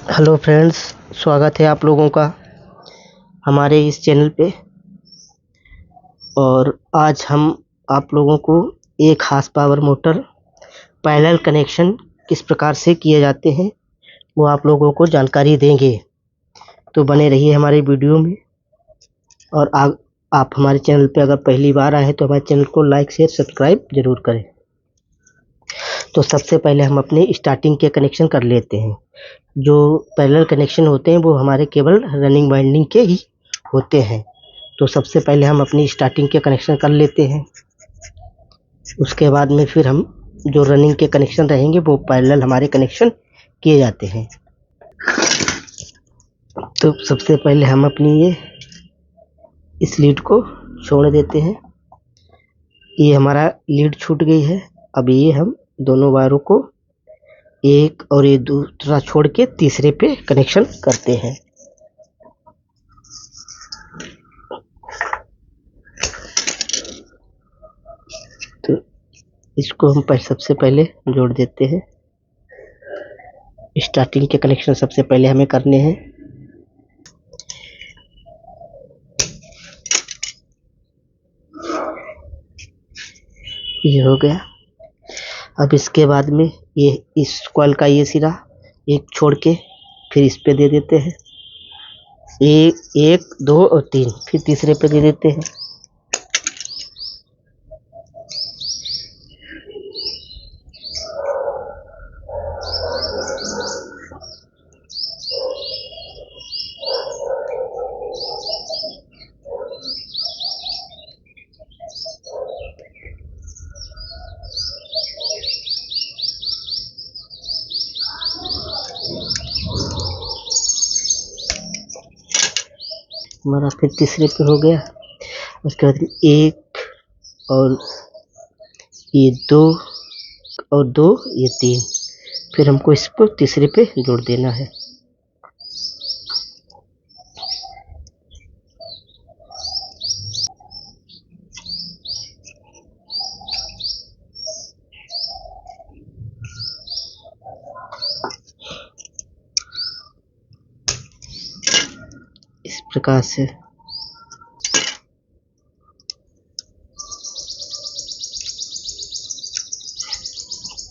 Hello friends, स्वागत है आप लोगों का हमारे इस चैनल पे। और आज हम आप लोगों को एक horse power motor parallel connection किस प्रकार से किए जाते हैं वो आप लोगों को जानकारी देंगे। तो बने रहिए हमारे वीडियो में। और आप हमारे चैनल पे अगर पहली बार आए हैं तो हमारे चैनल को लाइक शेयर सब्सक्राइब जरूर करें। तो सबसे पहले हम अपने स्टार्टिंग के कनेक्शन कर लेते हैं। जो पैरेलल कनेक्शन होते हैं वो हमारे केवल रनिंग वाइंडिंग के ही होते हैं। तो सबसे पहले हम अपनी स्टार्टिंग के कनेक्शन कर लेते हैं। उसके बाद में फिर हम जो रनिंग के कनेक्शन रहेंगे वो पैरेलल हमारे कनेक्शन किए जाते हैं। तो सबसे पहले हम अपनी ये इस लीड को छोड़ देते हैं। ये हमारा लीड छूट गई है। अब ये हम दोनों वायरों को एक और ये दूसरा छोड़ के तीसरे पे कनेक्शन करते हैं। तो इसको हम सबसे पहले जोड़ देते हैं। स्टार्टिंग के कनेक्शन सबसे पहले हमें करने हैं। ये हो गया। अब इसके बाद में ये इस कॉइल का ये सिरा एक छोड़ के फिर इस पे दे देते हैं। एक दो और तीन, फिर तीसरे पे दे देते हैं। हमारा फिर तीसरे पे हो गया। उसके बाद एक और ये दो और दो ये तीन, फिर हमको इसको तीसरे पे जोड़ देना है। इस प्रकार से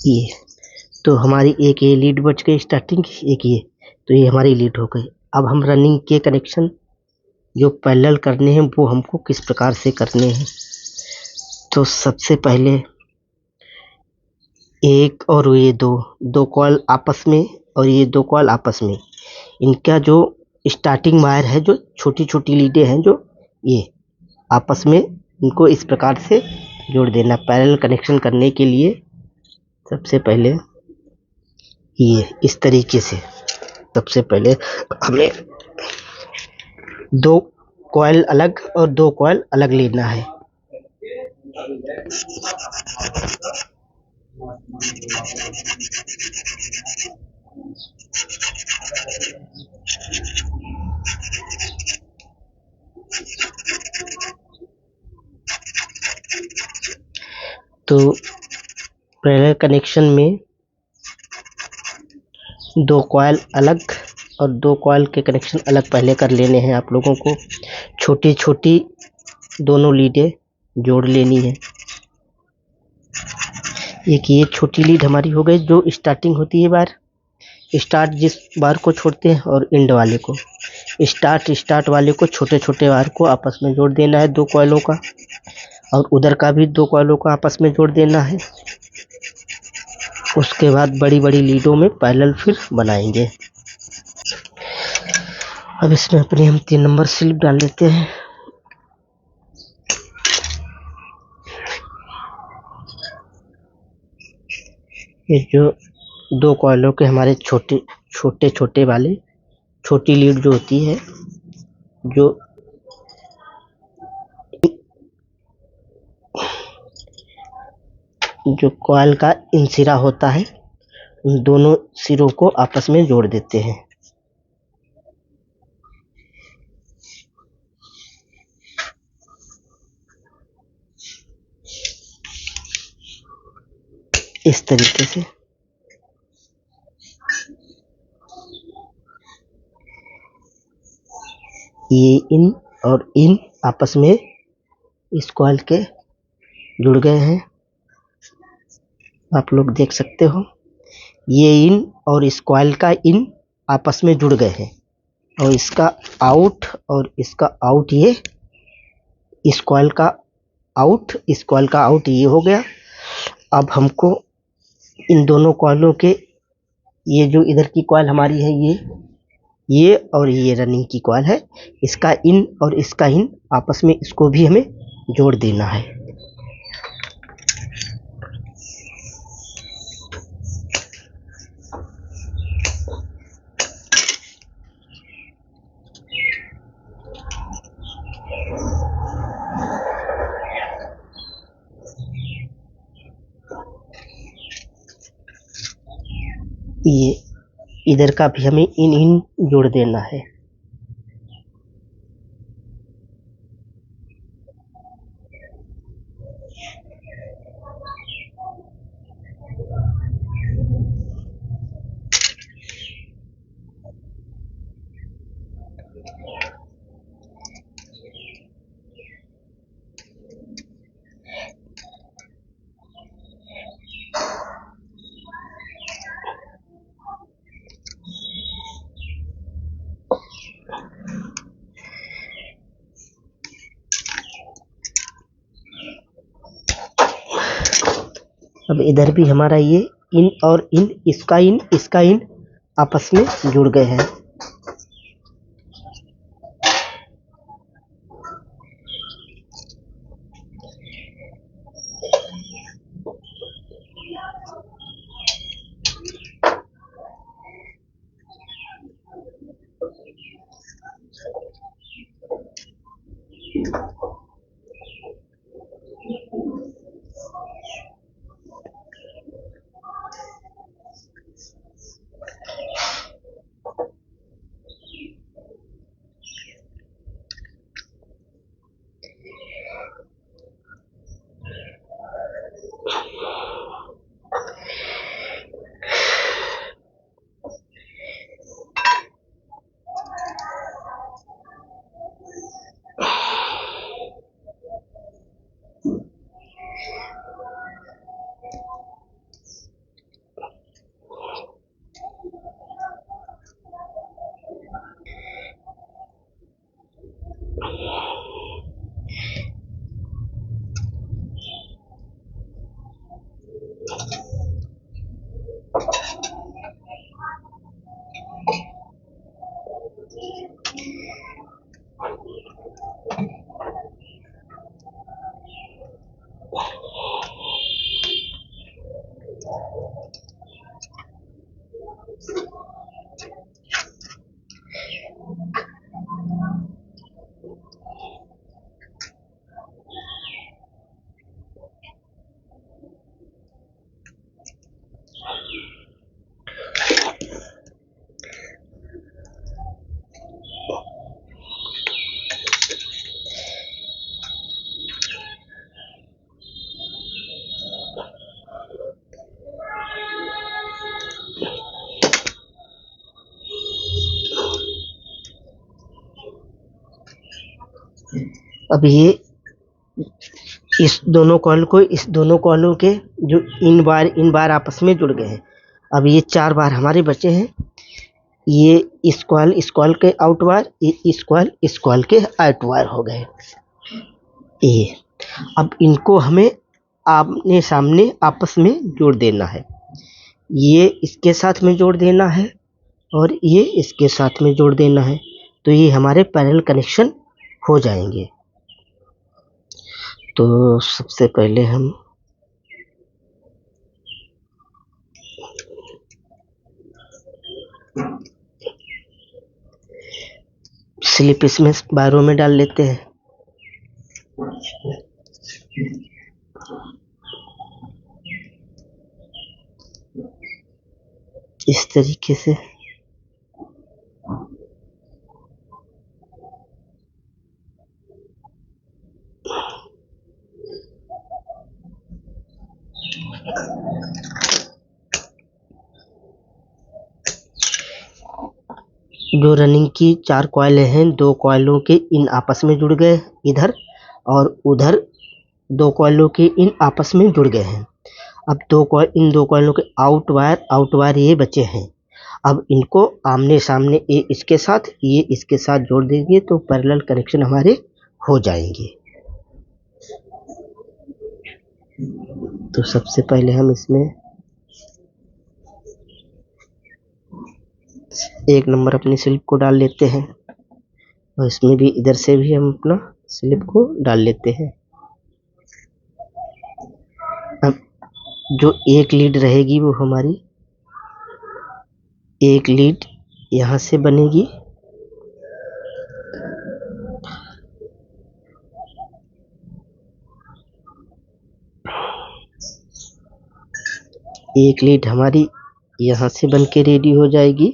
ये तो हमारी एक ये लीड बच गई स्टार्टिंग, एक ये, तो ये हमारी लीड हो गई। अब हम रनिंग के कनेक्शन जो पैरेलल करने हैं वो हमको किस प्रकार से करने हैं। तो सबसे पहले एक और ये दो कॉइल आपस में और ये दो कॉइल आपस में, इनका जो स्टार्टिंग वायर है, जो छोटी छोटी लीडें हैं, जो ये आपस में इनको इस प्रकार से जोड़ देना पैरेलल कनेक्शन करने के लिए। सबसे पहले ये इस तरीके से सबसे पहले हमें दो कॉइल अलग और दो कॉइल अलग लेना है। तो पैरेलल कनेक्शन में दो कॉइल अलग और दो कॉइल के कनेक्शन अलग पहले कर लेने हैं आप लोगों को। छोटी छोटी दोनों लीडें जोड़ लेनी है। एक ये छोटी लीड हमारी हो गई जो स्टार्टिंग होती है बार, स्टार्ट जिस बार को छोड़ते हैं, और एंड वाले को, स्टार्ट वाले को छोटे छोटे वार को आपस में जोड़ देना है दो कॉइलों का, और उधर का भी दो कॉइलों को आपस में जोड़ देना है। उसके बाद बड़ी बड़ी लीडों में पैरेलल फिर बनाएंगे। अब इसमें अपनी हम 3 नंबर स्लिप डाल देते हैं। ये जो दो कॉइलों के हमारे छोटे छोटे वाले छोटी लीड जो होती है, जो कॉइल का इन सिरा होता है, उन दोनों सिरों को आपस में जोड़ देते हैं। इस तरीके से ये इन और इन आपस में इस कॉइल के जुड़ गए हैं, आप लोग देख सकते हो। ये इन और इस कॉइल का इन आपस में जुड़ गए हैं और इसका आउट और इसका आउट, ये इस कॉइल का आउट, इस कॉइल का आउट ये हो गया। अब हमको इन दोनों कॉइलों के, ये जो इधर की कॉइल हमारी है, ये और ये रनिंग की कॉइल है, इसका इन और इसका इन आपस में, इसको भी हमें जोड़ देना है। ये इधर का भी हमें इन इन जोड़ देना है। अब इधर भी हमारा ये इन और इन, इसका इन आपस में जुड़ गए हैं। अब ये इस दोनों कॉइल को, इस दोनों कॉइलों के जो इन बार आपस में जुड़ गए हैं। अब ये 4 बार हमारे बचे हैं। ये इस कॉइल के आउट वायर, इस कॉइल के आउट वायर हो गए। ये अब इनको हमें आमने सामने आपस में जोड़ देना है। ये इसके साथ में जोड़ देना है और ये इसके साथ में जोड़ देना है, तो ये हमारे पैरेलल कनेक्शन हो जाएंगे। तो सबसे पहले हम स्लिप इसमें वायरों में डाल लेते हैं। इस तरीके से जो रनिंग की 4 कॉइलें हैं, 2 कॉइलों के इन आपस में जुड़ गए इधर, और उधर 2 कॉइलों के इन आपस में जुड़ गए हैं। अब इन 2 कॉइलों के आउट वायर ये बचे हैं। अब इनको आमने सामने ये इसके साथ जोड़ देंगे तो पैरेलल कनेक्शन हमारे हो जाएंगे। तो सबसे पहले हम इसमें 1 नंबर अपनी स्लिप को डाल लेते हैं, और इसमें भी इधर से भी हम अपना स्लिप को डाल लेते हैं। अब जो एक लीड रहेगी वो हमारी एक लीड यहाँ से बनेगी, एक लीड हमारी यहाँ से बन के रेडी हो जाएगी,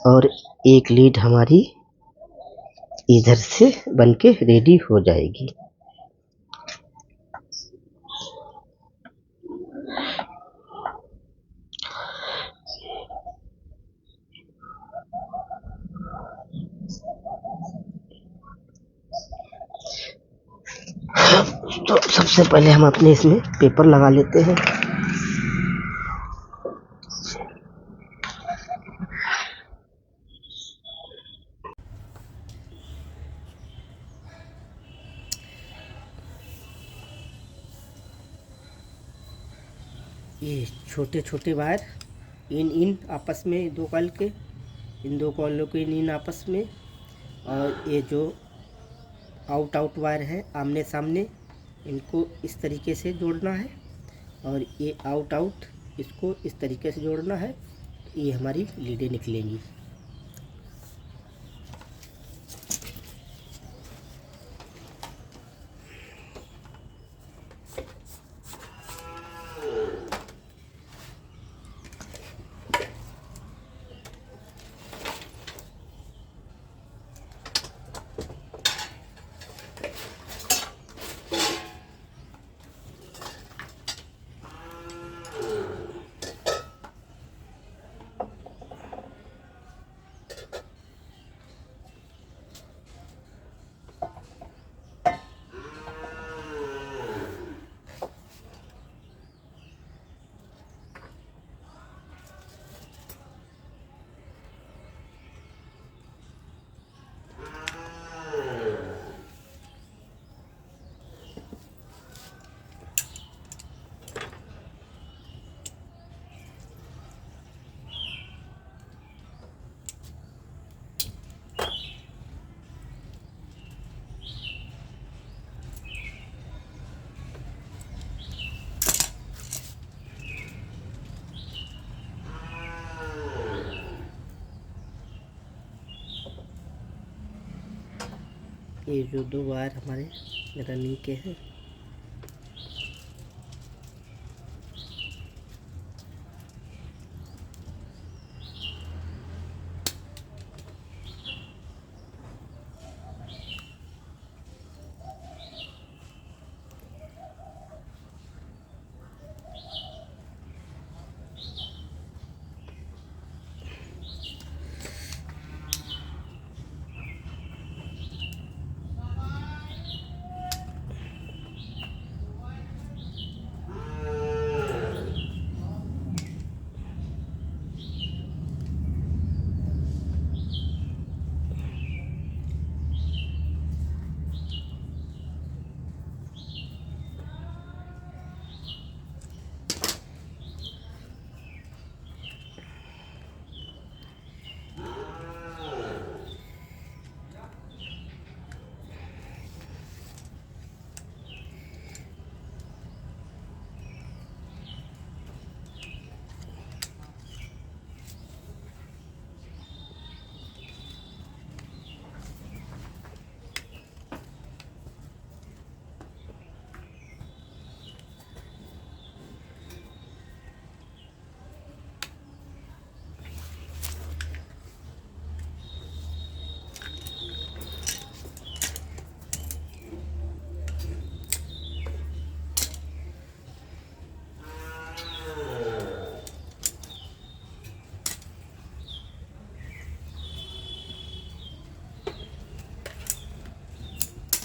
और एक लीड हमारी इधर से बन के रेडी हो जाएगी। तो सबसे पहले हम अपने इसमें पेपर लगा लेते हैं। ये छोटे छोटे वायर इन आपस में 2 कॉइल के, इन 2 कॉइलों के इन आपस में, और ये जो आउट वायर है आमने सामने, इनको इस तरीके से जोड़ना है, और ये आउट इसको इस तरीके से जोड़ना है। ये हमारी लीडें निकलेंगी। ये जो 2 वायर हमारे रनिंग के हैं,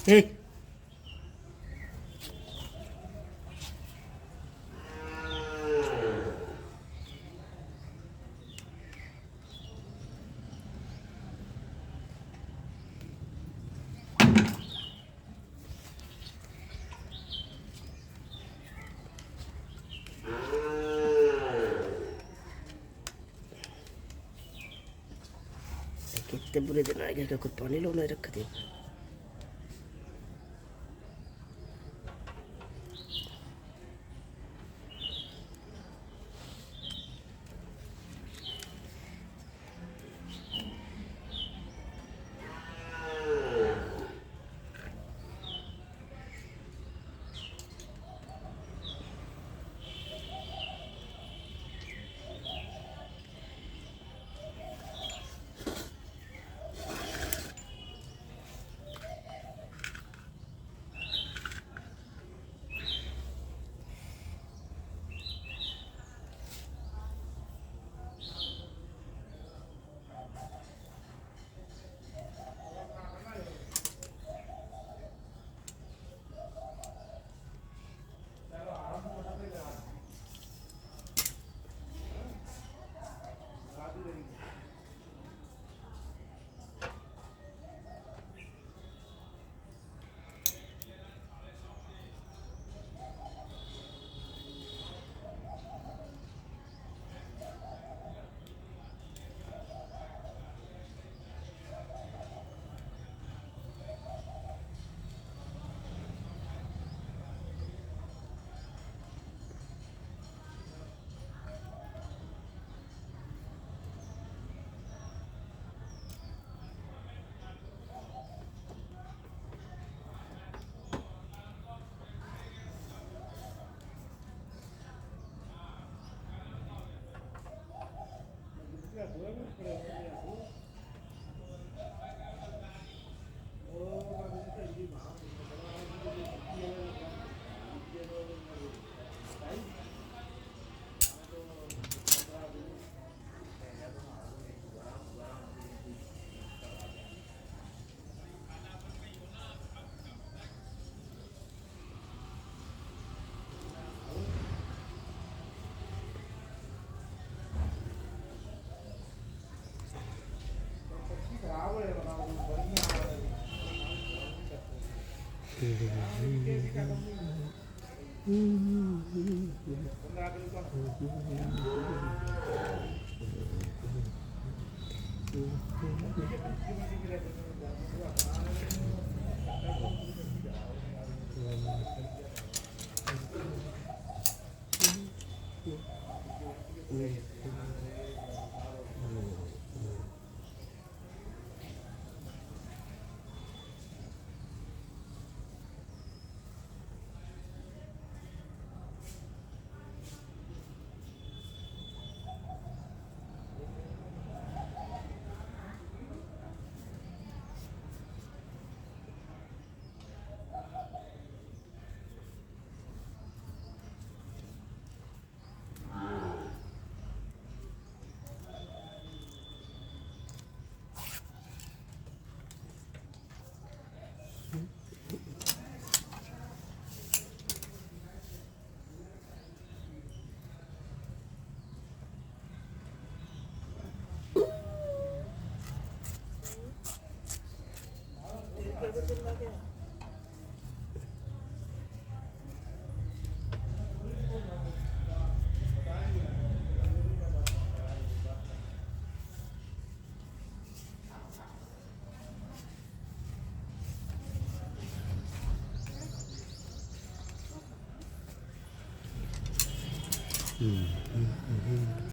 ए कितने बुरे दिन आएंगे कि कुछ पानी लो नहीं रख दे।